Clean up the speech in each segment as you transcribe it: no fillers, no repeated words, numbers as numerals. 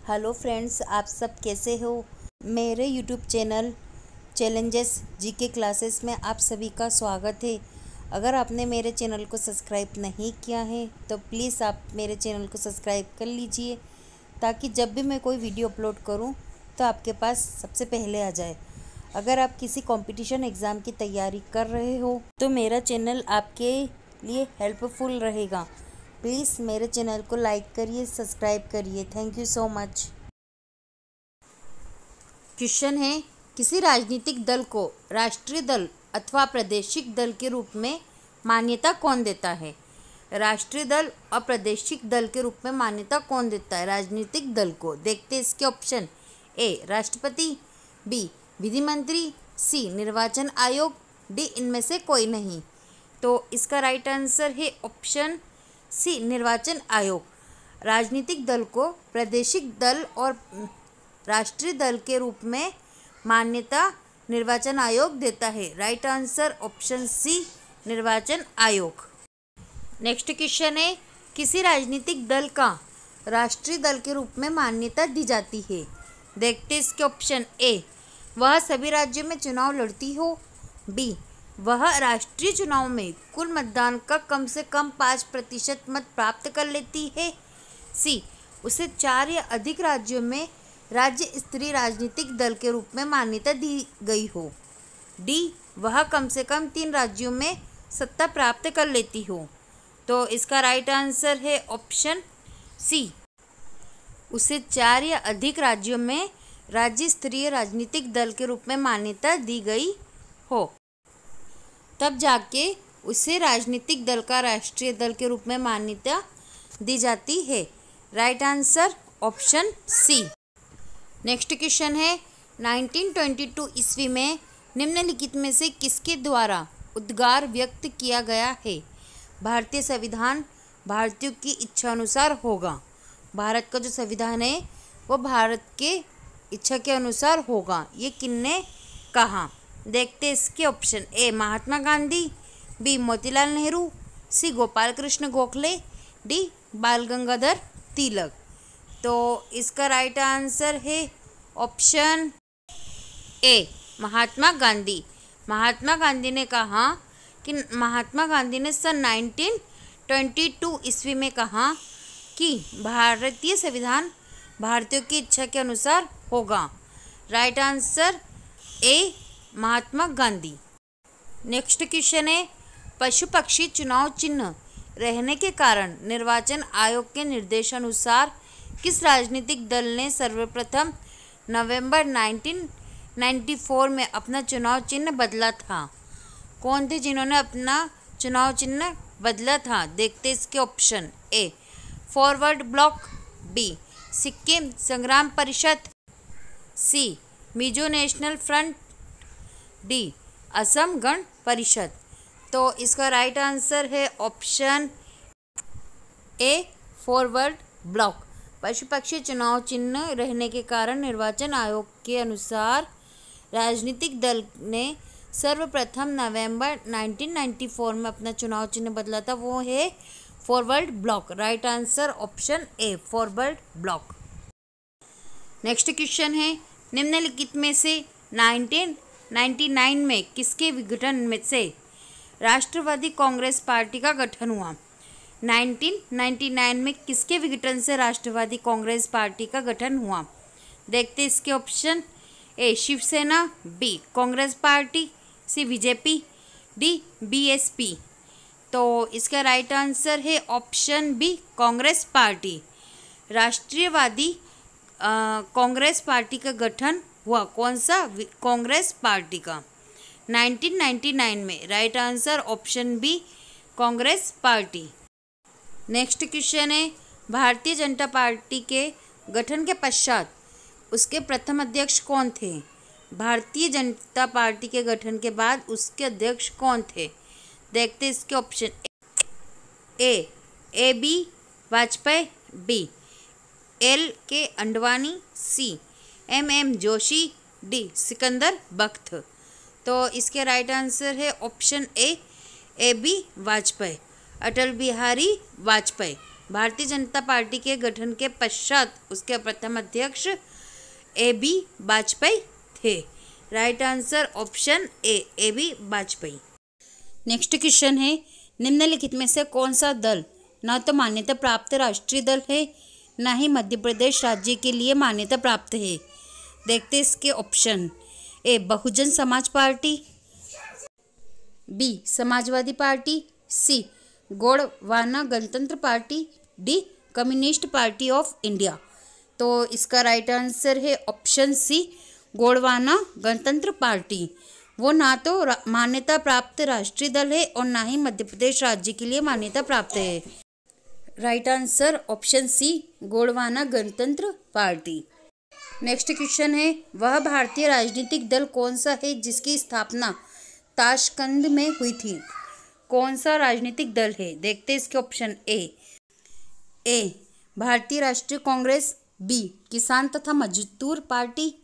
Hello friends, आप सब कैसे हो। मेरे YouTube channel challenges GK classes में आप सभी का स्वागत है। अगर आपने मेरे चैनल को सब्सक्राइब नहीं किया है तो प्लीज़ आप मेरे चैनल को सब्सक्राइब कर लीजिए, ताकि जब भी मैं कोई वीडियो अपलोड करूं तो आपके पास सबसे पहले आ जाए। अगर आप किसी कंपटीशन एग्ज़ाम की तैयारी कर रहे हो तो मेरा चैनल आपके लिए हेल्पफुल रहेगा। प्लीज़ मेरे चैनल को लाइक करिए, सब्सक्राइब करिए। Thank you so much. Question है, किसी राजनीतिक दल को राष्ट्रीय दल अथवा प्रादेशिक दल के रूप में मान्यता कौन देता है। राष्ट्रीय दल और प्रादेशिक दल के रूप में मान्यता कौन देता है राजनीतिक दल को। देखते हैं इसके ऑप्शन। ए राष्ट्रपति, बी विधि मंत्री, सी निर्वाचन आयोग, डी इनमें से कोई नहीं। तो इसका राइट आंसर है ऑप्शन सी निर्वाचन आयोग। राजनीतिक दल को प्रादेशिक दल और राष्ट्रीय दल के रूप में मान्यता निर्वाचन आयोग देता है। राइट आंसर ऑप्शन सी निर्वाचन आयोग। नेक्स्ट क्वेश्चन है, किसी राजनीतिक दल का राष्ट्रीय दल के रूप में मान्यता दी जाती है। देखते इसके ऑप्शन। ए वह सभी राज्यों में चुनाव लड़ती हो, बी वह राष्ट्रीय चुनाव में कुल मतदान का कम से कम 5% मत प्राप्त कर लेती है, सी उसे 4 या अधिक राज्यों में राज्य स्तरीय राजनीतिक दल के रूप में मान्यता दी गई हो, डी वह कम से कम 3 राज्यों में सत्ता प्राप्त कर लेती हो। तो इसका राइट आंसर है ऑप्शन सी उसे 4 या अधिक राज्यों में राज्य स्तरीय राजनीतिक दल के रूप में मान्यता दी गई हो, तब जाके उसे राजनीतिक दल का राष्ट्रीय दल के रूप में मान्यता दी जाती है। Right answer option C. Next question है, 1922 ईस्वी में निम्नलिखित में से किसके द्वारा उद्गार व्यक्त किया गया है। भारतीय संविधान भारतीयों की इच्छा अनुसार होगा। भारत का जो संविधान है वो भारत के इच्छा के अनुसार होगा, ये किसने कहा। देखते इसके ऑप्शन। ए महात्मा गांधी, बी मोतीलाल नेहरू, सी गोपाल कृष्ण गोखले, डी बाल गंगाधर तिलक। तो इसका राइट आंसर है ऑप्शन ए महात्मा गांधी। महात्मा गांधी ने कहा कि महात्मा गांधी ने सन 1922 ईस्वी में कहा कि भारतीय संविधान भारतीयों की इच्छा के अनुसार होगा। Right answer A Mahatma Gandhi. Next question है, पशु पक्षी चुनाव चिन्ह रहने के कारण निर्वाचन आयोग के निर्देशानुसार किस राजनीतिक दल ने सर्वप्रथम नवंबर 1994 में अपना चुनाव चिन्ह बदला था। कौन थे जिन्होंने अपना चुनाव चिन्ह बदला था। देखते इसके option. A Forward Bloc, B Sikkim Sangram Parishad, C Mizo National Front, D Asom Gana Parishad. तो इसका राइट आंसर है ऑप्शन ए फॉरवर्ड ब्लॉक। पशु पक्षी चुनाव चिन्ह रहने के कारण निर्वाचन आयोग के अनुसार राजनीतिक दल ने सर्वप्रथम नवंबर 1994 में अपना चुनाव चिन्ह बदला था, वो है forward block. Right answer option A Forward block. Next question है, निम्नलिखित में से 1999 में किसके विघटन में से राष्ट्रवादी कांग्रेस पार्टी का गठन हुआ। 1999 में किसके विघटन से राष्ट्रवादी कांग्रेस पार्टी का गठन हुआ। देखते इसके option. A Shiv Sena, B Congress Party, C BJP, D BSP. तो इसका राइट आंसर है ऑप्शन बी कांग्रेस पार्टी। राष्ट्रीयवादी कांग्रेस पार्टी का गठन हुआ कौन सा कांग्रेस पार्टी का 1999 में। Right answer option B Congress party. Next question है, भारतीय जनता पार्टी के गठन के पश्चात उसके प्रथम अध्यक्ष कौन थे। भारतीय जनता पार्टी के गठन के बाद उसके अध्यक्ष कौन थे। देखते इसके option. A B Vajpayee, B L K Advani, C M Joshi, D Sikandar Bakht. तो इसके राइट आंसर है option A B Vajpayee, Atal Bihari Vajpayee. Bharatiya Janata party के गठन के पश्चात उसके प्रथम अध्यक्ष A.B. वाजपेयी थे। Right answer option A A.B. Vajpayee. Next question है, निम्नलिखित में से कौन सा दल न तो मान्यता प्राप्त राष्ट्रीय दल है, न ही मध्य प्रदेश राज्य के लिए मान्यता प्राप्त है। देखते इसके option. A Bahujan Samaj party, B Samajwadi party, C Gondwana Gantantra party, D communist party of India. तो इसका राइट आंसर है option C Gondwana Gantantra party. वो ना तो मान्यता प्राप्त राष्ट्रीय दल है और ना ही मध्य प्रदेश राज्य के लिए मान्यता प्राप्त है। Right answer option C Gondwana Gantantra party. Next question है, वह भारतीय राजनीतिक दल कौन सा है जिसकी स्थापना ताशकंद में हुई थी। कौन सा राजनीतिक दल है? देखते इसके ऑप्शन। ए भारतीय राष्ट्रीय कांग्रेस, बी किसान तथा मजदूर पार्टी,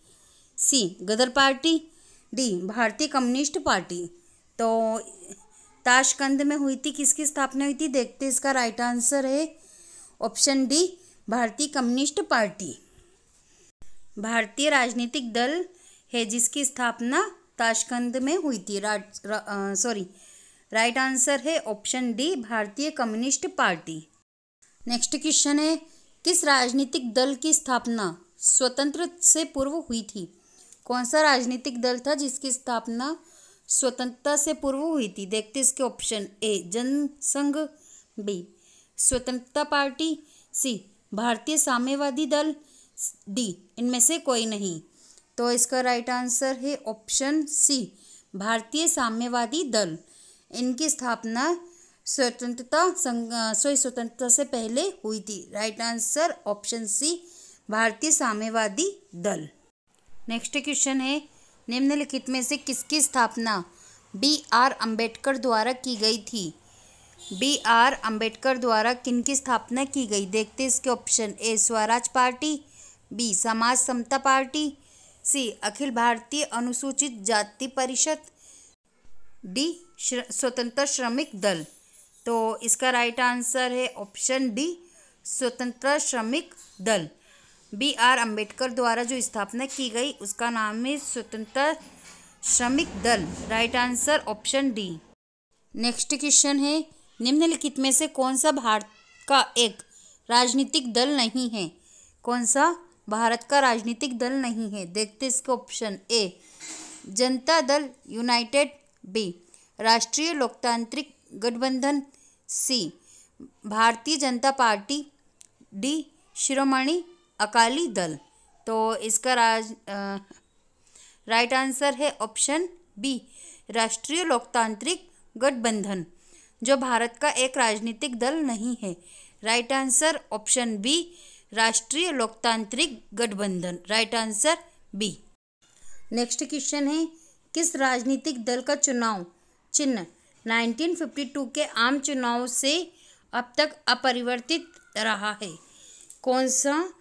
सी गदर पार्टी, डी भारतीय कम्युनिस्ट पार्टी। तो ताशकंद में हुई थी, किसकी स्थापना हुई थी? देखते इसका राइट आंसर है ऑप्शन डी भारतीय कम्युनिस्ट पार्टी। भारतीय राजनीतिक दल है जिसकी स्थापना ताशकंद में हुई थी। राइट आंसर है ऑप्शन डी भारतीय कम्युनिस्ट पार्टी। नेक्स्ट क्वेश्चन है, किस राजनीतिक दल की स्थापना स्वतंत्र से पूर्व हुई थी? कौन सा राजनीतिक दल था जिसकी स्थापना स्वतंत्रता से पूर्व हुई थी? देखते इसके ऑप्शन। ए जनसंघ, बी स्वतंत्रता पार्टी, सी भारतीय साम्यवादी दल, डी इनमें से कोई नहीं। तो इसका राइट आंसर है ऑप्शन सी भारतीय साम्यवादी दल। इनकी स्थापना स्वतंत्रता से पहले हुई थी। राइट आंसर ऑप्शन सी भारतीय साम्यवादी दल। नेक्स्ट क्वेश्चन है, निम्नलिखित में से किसकी स्थापना B.R. अम्बेडकर द्वारा की गई थी? B.R. अम्बेडकर द्वारा किनकी स्थापना की गई? देखते इसके ऑप्शन। ए स्वराज पार्टी, बी समाज समता पार्टी, सी अखिल भारतीय अनुसूचित जाति परिषद, डी स्वतंत्र श्रमिक दल। तो इसका राइट आंसर है ऑप्शन डी स्वतंत्र श्रमिक दल। B.R. अम्बेडकर द्वारा जो स्थापना की गई उसका नाम है स्वतंत्र श्रमिक दल। Right answer option D. Next question है, निम्नलिखित में से कौन सा भारत का एक राजनीतिक दल नहीं है? कौन सा भारत का राजनीतिक दल नहीं है? देखते इसके ऑप्शन। ए जनता दल यूनाइटेड, बी राष्ट्रीय लोकतांत्रिक गठबंधन, सी भारतीय जनता पार्टी, डी शिरोमणि अकाली दल। तो इसका राइट आंसर है ऑप्शन बी राष्ट्रीय लोकतांत्रिक गठबंधन, जो भारत का एक राजनीतिक दल नहीं है। Right answer option B Rashtriya Loktantrik Gathbandhan. Right answer B. Next question है, किस राजनीतिक दल का चुनाव चिन्ह 1952 के आम चुनाव से अब तक अपरिवर्तित रहा है? कौन सा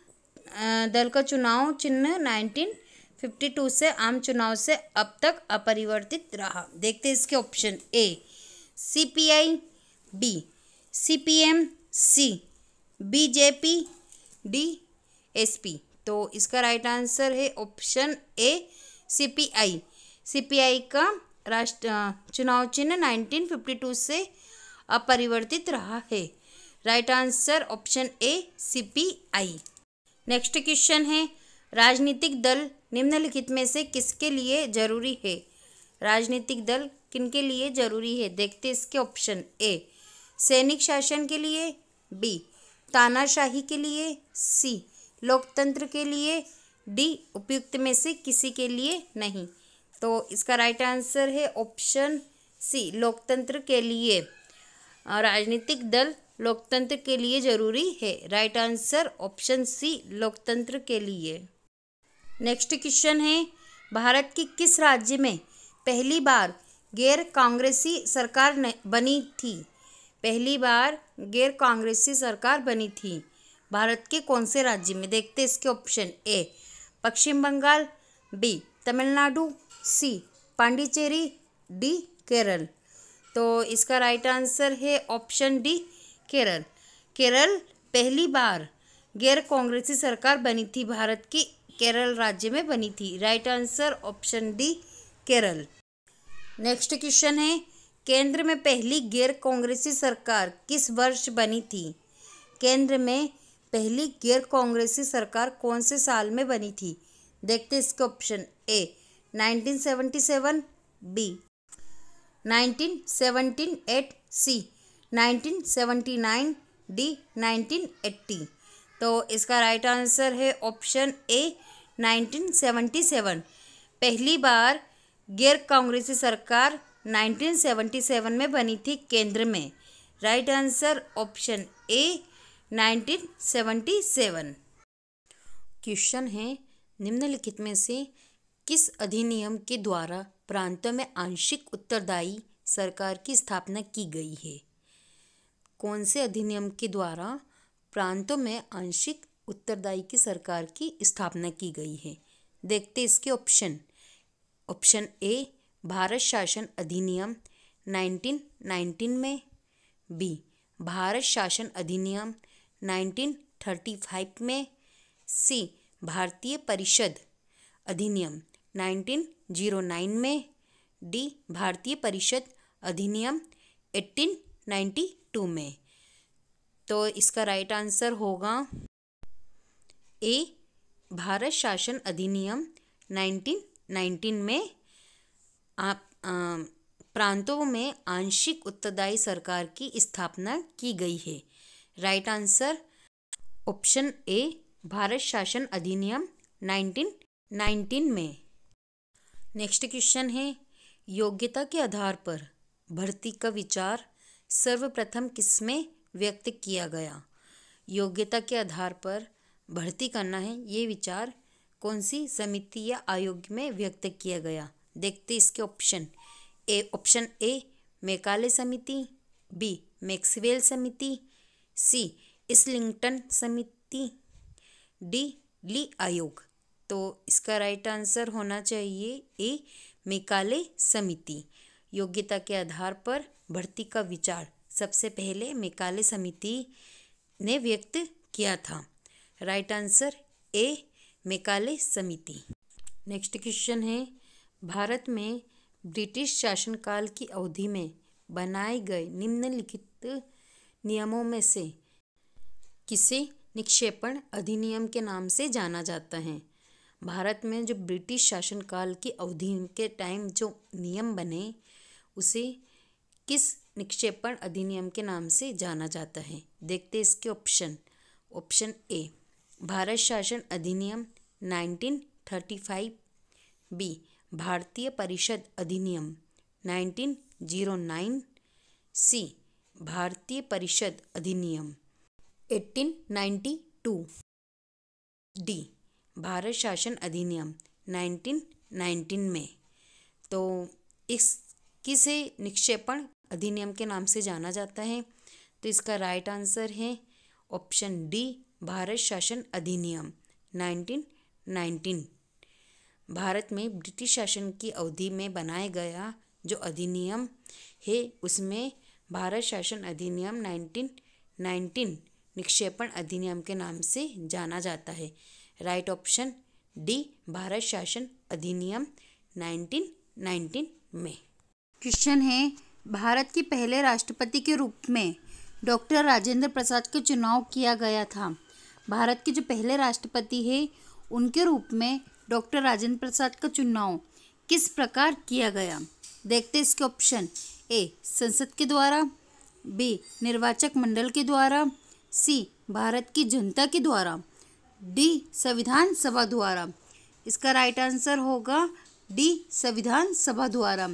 दल का चुनाव चिन्ह 1952 से आम चुनाव से अब तक अपरिवर्तित रहा? देखते इसके ऑप्शन। ए CPI, बी CPM, सी BJP, डी SP। तो इसका राइट आंसर है ऑप्शन ए CPI। CPI का चुनाव चिन्ह 1952 से अपरिवर्तित रहा है। Right answer option A CPI। Next question है, राजनीतिक दल निम्नलिखित में से किसके लिए जरूरी है? राजनीतिक दल किनके लिए जरूरी है? देखते इसके ऑप्शन। ए सैनिक शासन के लिए, बी तानाशाही के लिए, सी लोकतंत्र के लिए, डी उपयुक्त में से किसी के लिए नहीं। तो इसका राइट आंसर है ऑप्शन सी लोकतंत्र के लिए। राजनीतिक दल लोकतंत्र के लिए जरूरी है। राइट आंसर ऑप्शन सी लोकतंत्र के लिए। नेक्स्ट क्वेश्चन है, भारत की किस राज्य में पहली बार गैर कांग्रेसी सरकार बनी थी? पहली बार गैर कांग्रेसी सरकार बनी थी भारत के कौन से राज्य में? देखते इसके ऑप्शन। ए पश्चिम बंगाल, बी तमिलनाडु, सी पांडिचेरी, डी केरल। तो इसका राइट आंसर है ऑप्शन डी केरल। केरल पहली बार गैर कांग्रेसी सरकार बनी थी भारत की केरल राज्य में बनी थी। Right answer option D Kerala. Next question है, केंद्र में पहली गैर कांग्रेसी सरकार किस वर्ष बनी थी? केंद्र में पहली गैर कांग्रेसी सरकार कौन से साल में बनी थी? देखते हैं इसके ऑप्शन। ए 1977, बी 1978, सी 1979, डी 1980। तो इसका राइट आंसर है ऑप्शन ए 1977। पहली बार गैर कांग्रेसी सरकार 1977 में बनी थी केंद्र में। Right answer option A 1977। Question है, निम्नलिखित में से किस अधिनियम के द्वारा प्रांतों में आंशिक उत्तरदायी सरकार की स्थापना की गई है? कौन से अधिनियम के द्वारा प्रांतों में आंशिक उत्तरदायी की सरकार की स्थापना की गई है? देखते इसके ऑप्शन। ऑप्शन ए भारत शासन अधिनियम 1919 में, बी भारत शासन अधिनियम 1935 में, सी भारतीय परिषद अधिनियम 1909 में, डी भारतीय परिषद अधिनियम 1892 में। तो इसका राइट आंसर होगा ए भारत शासन अधिनियम 1919 में प्रांतों में आंशिक उत्तरदायी सरकार की स्थापना की गई है। Right answer option A Bharat शासन अधिनियम 1919 में। नेक्स्ट क्वेश्चन है, योग्यता के आधार पर भर्ती का विचार सर्वप्रथम किसमें व्यक्त किया गया? योग्यता के आधार पर भर्ती करना है, ये विचार कौन सी समिति या आयोग में व्यक्त किया गया? देखते इसके ऑप्शन। ऑप्शन ए मैकाले समिति, बी मैक्सवेल समिति, सी इस्लिंगटन समिति, डी ली आयोग। तो इसका राइट आंसर होना चाहिए ए मैकाले समिति। योग्यता के आधार पर भर्ती का विचार सबसे पहले मैकाले समिति ने व्यक्त किया था। राइट आंसर ए मैकाले समिति। नेक्स्ट क्वेश्चन है, भारत में ब्रिटिश शासनकाल की अवधि में बनाए गए निम्नलिखित नियमों में से किसे निक्षेपण अधिनियम के नाम से जाना जाता है? भारत में जो ब्रिटिश शासनकाल की अवधि के टाइम जो नियम बने उसे किस निक्षेपण अधिनियम के नाम से जाना जाता है? देखते इसके ऑप्शन। ऑप्शन ए भारत शासन अधिनियम 1935, बी भारतीय परिषद अधिनियम 1909, सी भारतीय परिषद अधिनियम 1892, डी भारत शासन अधिनियम 1919 में। तो इस किसे निक्षेपण अधिनियम के नाम से जाना जाता है? तो इसका राइट आंसर है ऑप्शन डी भारत शासन अधिनियम 1919। भारत में ब्रिटिश शासन की अवधि में बनाया गया जो अधिनियम है उसमें भारत शासन अधिनियम 1919 निक्षेपण अधिनियम के नाम से जाना जाता है। राइट ऑप्शन डी भारत शासन अधिनियम 1919 में। क्वेश्चन है, भारत के पहले राष्ट्रपति के रूप में डॉक्टर राजेंद्र प्रसाद का चुनाव किया गया था। भारत के जो पहले राष्ट्रपति हैं उनके रूप में डॉक्टर राजेंद्र प्रसाद का चुनाव किस प्रकार किया गया? देखते इसके ऑप्शन। ए संसद के द्वारा, बी निर्वाचक मंडल के द्वारा, सी भारत की जनता के द्वारा, डी संविधान सभा द्वारा। इसका राइट आंसर होगा डी संविधान सभा द्वारा।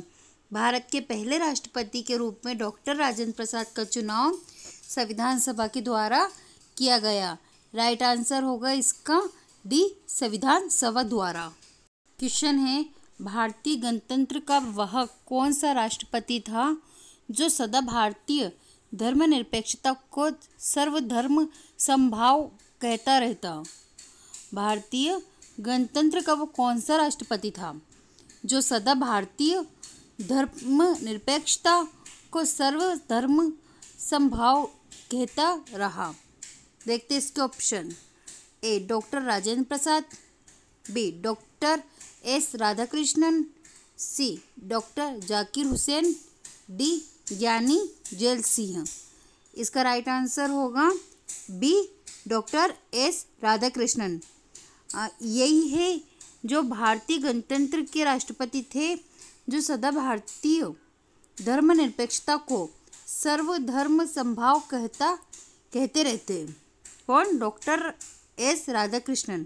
भारत के पहले राष्ट्रपति के रूप में डॉक्टर राजेंद्र प्रसाद का चुनाव संविधान सभा के द्वारा किया गया। राइट आंसर होगा इसका डी संविधान सभा द्वारा। क्वेश्चन है, भारतीय गणतंत्र का वह कौन सा राष्ट्रपति था जो सदा भारतीय धर्मनिरपेक्षता को सर्वधर्म समभाव कहता रहता? भारतीय गणतंत्र का वो कौन सा राष्ट्रपति था जो सदा भारतीय धर्मनिरपेक्षता को सर्वधर्म समभाव कहता रहा। देखते इसके ऑप्शन। ए doctor Rajendra Prasad, B doctor S Radhakrishnan, सी डॉक्टर जाकिर हुसैन, डी ज्ञानी जैल सिंह। इसका राइट आंसर होगा बी डॉक्टर एस राधाकृष्णन। यही है जो भारतीय गणतंत्र के राष्ट्रपति थे, जो सदा भारतीय धर्मनिरपेक्षता को सर्वधर्म समभाव कहते रहते। कौन? Doctor S Radhakrishnan.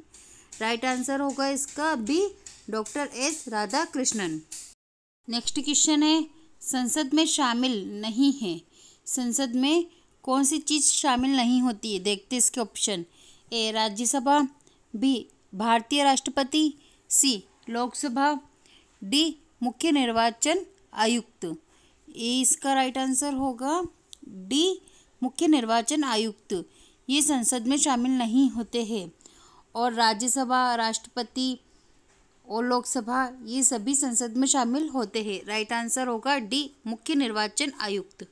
Right answer होगा इसका B doctor S Radhakrishnan. Next question है, संसद में शामिल नहीं है। संसद में कौन सी चीज़ शामिल नहीं होती है? देखते इसके ऑप्शन। ए राज्यसभा, बी भारतीय राष्ट्रपति, सी लोकसभा, डी मुख्य निर्वाचन आयुक्त। ये इसका राइट आंसर होगा डी मुख्य निर्वाचन आयुक्त। ये संसद में शामिल नहीं होते हैं। और राज्यसभा, राष्ट्रपति और लोकसभा ये सभी संसद में शामिल होते हैं। राइट आंसर होगा डी मुख्य निर्वाचन आयुक्त।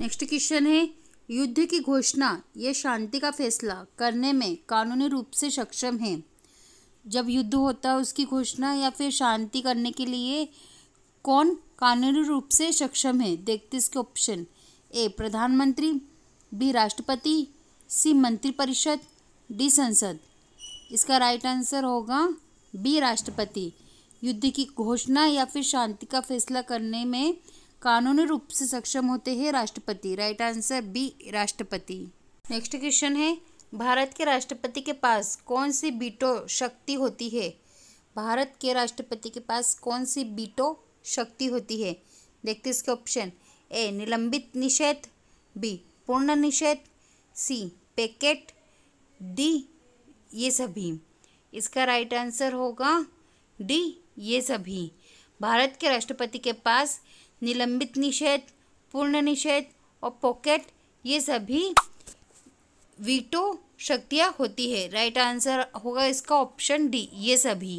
नेक्स्ट क्वेश्चन है, युद्ध की घोषणा या शांति का फैसला करने में कानूनी रूप से सक्षम है। जब युद्ध होता है उसकी घोषणा या फिर शांति करने के लिए कौन कानूनी रूप से सक्षम है? देखते इसके ऑप्शन। ए प्रधानमंत्री, बी राष्ट्रपति, सी मंत्रिपरिषद, डी संसद। इसका राइट आंसर होगा बी राष्ट्रपति। युद्ध की घोषणा या फिर शांति का फैसला करने में कानूनी रूप से सक्षम होते हैं राष्ट्रपति। राइट आंसर बी राष्ट्रपति। नेक्स्ट क्वेश्चन है, भारत के राष्ट्रपति के पास कौन सी वीटो शक्ति होती है? भारत के राष्ट्रपति के पास कौन सी वीटो शक्ति होती है? देखते इसके ऑप्शन। ए निलंबित निषेध, बी पूर्ण निषेध, सी पैकेट, डी ये सभी। इसका राइट आंसर होगा डी ये सभी। भारत के राष्ट्रपति के पास निलंबित निषेध, पूर्ण निषेध और पॉकेट ये सभी वीटो शक्तियाँ होती है। राइट आंसर होगा इसका ऑप्शन डी ये सभी।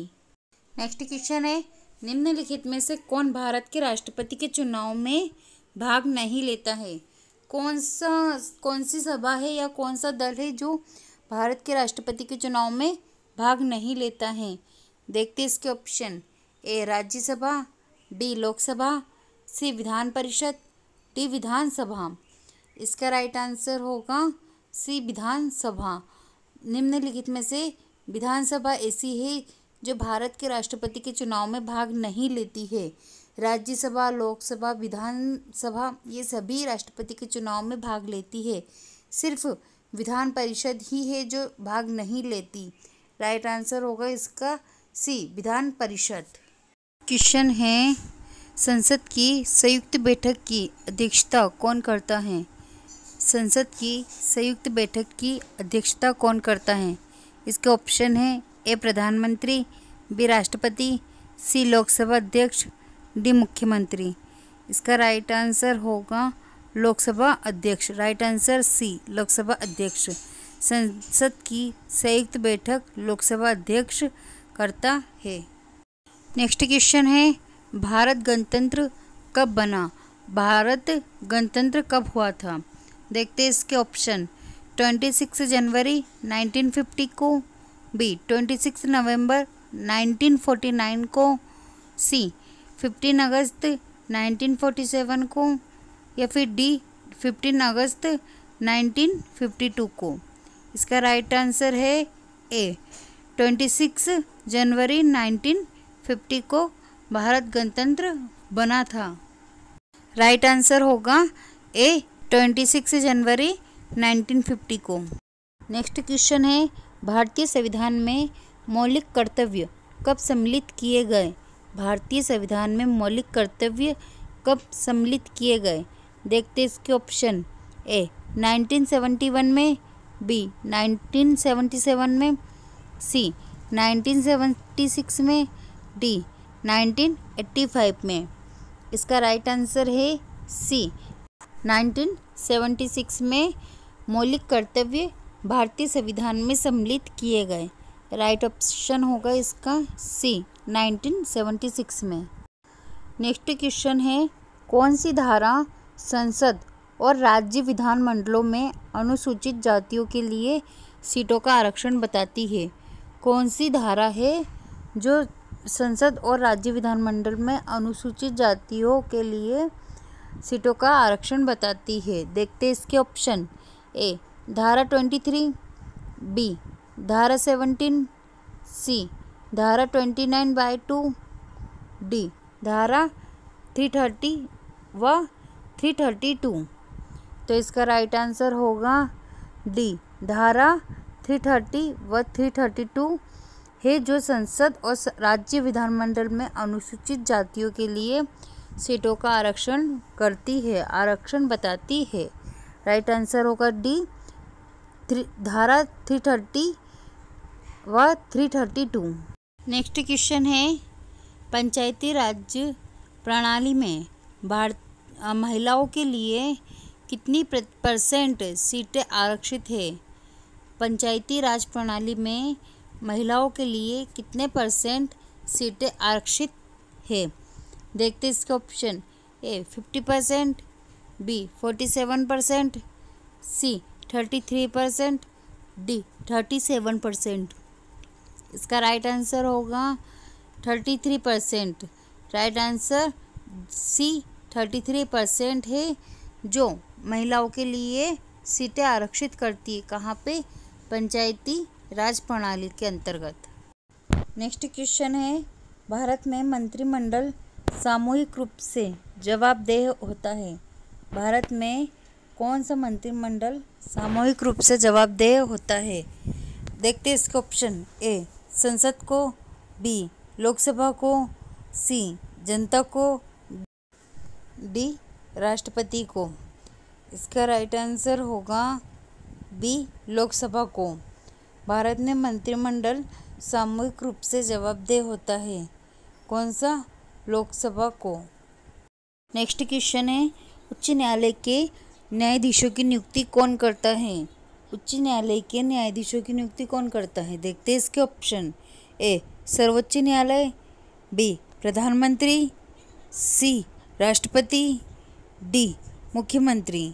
नेक्स्ट क्वेश्चन है, निम्नलिखित में से कौन भारत के राष्ट्रपति के चुनाव में भाग नहीं लेता है? कौन सी सभा है या कौन सा दल है जो भारत के राष्ट्रपति के चुनाव में भाग नहीं लेता है? देखते इसके ऑप्शन। ए राज्यसभा, डी लोकसभा, सी विधान परिषद, डी विधानसभा। इसका राइट आंसर होगा सी विधानसभा। निम्नलिखित में से विधानसभा ऐसी है जो भारत के राष्ट्रपति के चुनाव में भाग नहीं लेती है। राज्यसभा, लोकसभा, विधानसभा ये सभी राष्ट्रपति के चुनाव में भाग लेती है। सिर्फ विधान परिषद ही है जो भाग नहीं लेती। राइट आंसर होगा इसका सी विधान परिषद। क्वेश्चन है, संसद की संयुक्त बैठक की अध्यक्षता कौन करता है? संसद की संयुक्त बैठक की अध्यक्षता कौन करता है? इसके ऑप्शन है। ए प्रधानमंत्री, बी राष्ट्रपति, सी लोकसभा अध्यक्ष, डी मुख्यमंत्री। इसका राइट आंसर होगा लोकसभा अध्यक्ष। राइट आंसर सी लोकसभा अध्यक्ष। संसद की संयुक्त बैठक लोकसभा अध्यक्ष करता है। नेक्स्ट क्वेश्चन है, भारत गणतंत्र कब बना? भारत गणतंत्र कब हुआ था? देखते हैं इसके ऑप्शन। 26 जनवरी 1950 को, बी 26 नवंबर 1949 को, सी 15 अगस्त 1947 को, या फिर डी 15 अगस्त 1952 को। इसका राइट आंसर है ए 26 जनवरी 1950 को भारत गणतंत्र बना था। राइट आंसर होगा ए 26 जनवरी 1950 को। नेक्स्ट क्वेश्चन है, भारतीय संविधान में मौलिक कर्तव्य कब सम्मिलित किए गए? भारतीय संविधान में मौलिक कर्तव्य कब सम्मिलित किए गए? देखते इसके ऑप्शन। ए 1971 में, बी 1977 में, सी 1976 में, डी 1985 में। इसका राइट आंसर है सी 1976 में मौलिक कर्तव्य भारतीय संविधान में सम्मिलित किए गए। राइट ऑप्शन होगा इसका सी 1976 में। नेक्स्ट क्वेश्चन है, कौन सी धारा संसद और राज्य विधानमंडलों में अनुसूचित जातियों के लिए सीटों का आरक्षण बताती है। कौन सी धारा है जो संसद और राज्य विधानमंडल में अनुसूचित जातियों के लिए सीटों का आरक्षण बताती है? देखते हैं इसके ऑप्शन। ए धारा 23, बी धारा 17, सी धारा 29/2, डी धारा 330 व 332। तो इसका राइट आंसर होगा डी धारा 330 व 332 है, जो संसद और राज्य विधानमंडल में अनुसूचित जातियों के लिए सीटों का आरक्षण करती है, आरक्षण बताती है। राइट आंसर होगा डी धारा 330 व 332। नेक्स्ट क्वेश्चन है, पंचायती राज प्रणाली में महिलाओं के लिए कितनी % सीटें आरक्षित है? पंचायती राज प्रणाली में महिलाओं के लिए कितने % सीटें आरक्षित है? देखते हैं इसके ऑप्शन। ए 50%, बी 47%, सी 33%, डी 37%। इसका राइट आंसर होगा 33%। राइट आंसर सी 33% है, जो महिलाओं के लिए सीटें आरक्षित करती है। कहाँ पे? पंचायती राज प्रणाली के अंतर्गत। नेक्स्ट क्वेश्चन है, भारत में मंत्रिमंडल सामूहिक रूप से जवाबदेह होता है। भारत में कौन सा मंत्रिमंडल सामूहिक रूप से जवाबदेह होता है? देखते हैं इसके ऑप्शन। ए संसद को, बी लोकसभा को, सी जनता को, डी राष्ट्रपति को। इसका राइट आंसर होगा बी लोकसभा को। भारत में मंत्रिमंडल सामूहिक रूप से जवाबदेह होता है। कौन सा? लोकसभा को। नेक्स्ट क्वेश्चन है, उच्च न्यायालय के न्यायाधीशों की नियुक्ति कौन करता है? उच्च न्यायालय के न्यायाधीशों की नियुक्ति कौन करता है? देखते हैं इसके ऑप्शन। ए सर्वोच्च न्यायालय, बी प्रधानमंत्री, सी राष्ट्रपति, डी मुख्यमंत्री।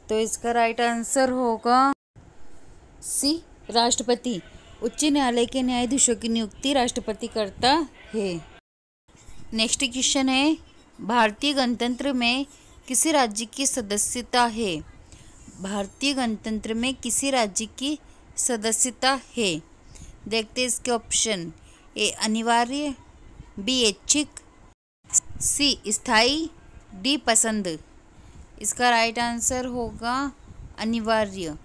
तो इसका राइट आंसर होगा सी राष्ट्रपति। उच्च न्यायालय के न्यायाधीशों की नियुक्ति राष्ट्रपति करता है। नेक्स्ट क्वेश्चन है, भारतीय गणतंत्र में किसी राज्य की सदस्यता है? भारतीय गणतंत्र में किसी राज्य की सदस्यता है? देखते हैं इसके ऑप्शन। ए अनिवार्य, बी ऐच्छिक, सी स्थायी, डी पसंद। इसका राइट आंसर होगा अनिवार्य।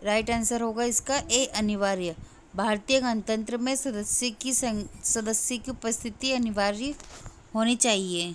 राइट आंसर होगा इसका ए अनिवार्य। भारतीय गणतंत्र में सदस्य की उपस्थिति अनिवार्य होनी चाहिए।